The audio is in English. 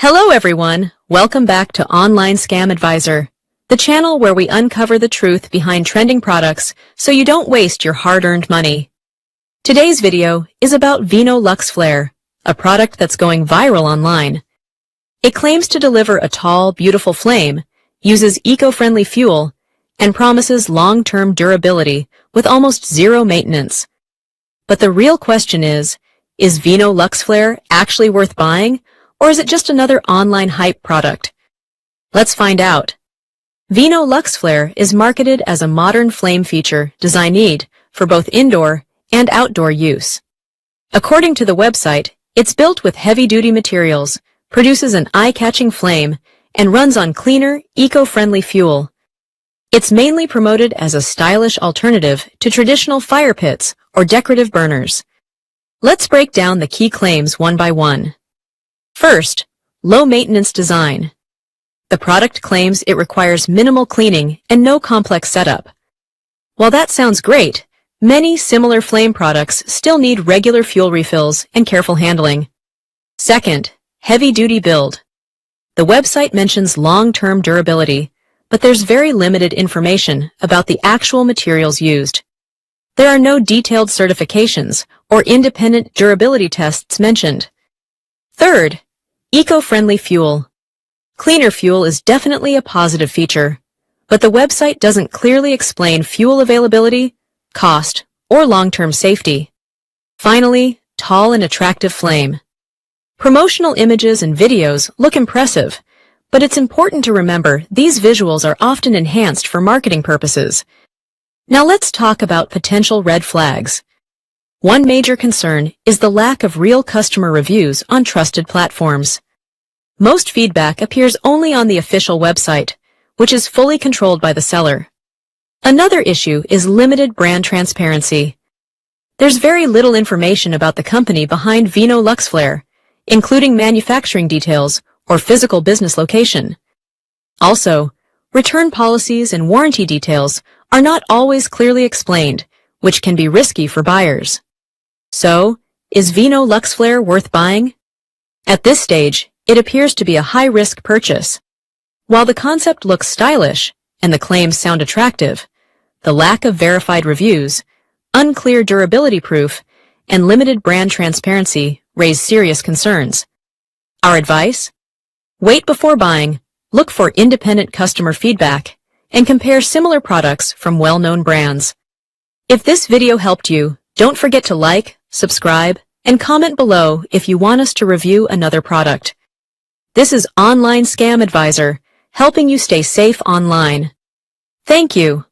Hello everyone, welcome back to Online Scam Advisor, the channel where we uncover the truth behind trending products so you don't waste your hard-earned money. Today's video is about Veeno LuxFlare, a product that's going viral online. It claims to deliver a tall, beautiful flame, uses eco-friendly fuel, and promises long-term durability with almost zero maintenance. But the real question is Veeno LuxFlare actually worth buying? Or is it just another online hype product? Let's find out. Veeno LuxFlare is marketed as a modern flame feature designed for both indoor and outdoor use. According to the website, it's built with heavy-duty materials, produces an eye-catching flame, and runs on cleaner, eco-friendly fuel. It's mainly promoted as a stylish alternative to traditional fire pits or decorative burners. Let's break down the key claims one by one. First, low-maintenance design. The product claims it requires minimal cleaning and no complex setup. While that sounds great, many similar flame products still need regular fuel refills and careful handling. Second, heavy-duty build. The website mentions long-term durability, but there's very limited information about the actual materials used. There are no detailed certifications or independent durability tests mentioned. Third, eco-friendly fuel. Cleaner fuel is definitely a positive feature, but the website doesn't clearly explain fuel availability, cost, or long-term safety. Finally, tall and attractive flame. Promotional images and videos look impressive, but it's important to remember these visuals are often enhanced for marketing purposes. Now let's talk about potential red flags. One major concern is the lack of real customer reviews on trusted platforms. Most feedback appears only on the official website, which is fully controlled by the seller. Another issue is limited brand transparency. There's very little information about the company behind Veeno LuxFlare, including manufacturing details or physical business location. Also, return policies and warranty details are not always clearly explained, which can be risky for buyers. So, is Veeno LuxFlare worth buying? At this stage, it appears to be a high-risk purchase. While the concept looks stylish and the claims sound attractive, the lack of verified reviews, unclear durability proof, and limited brand transparency raise serious concerns. Our advice? Wait before buying, look for independent customer feedback, and compare similar products from well-known brands. If this video helped you, don't forget to like, subscribe, and comment below if you want us to review another product. This is Online Scam Advisor, helping you stay safe online. Thank you.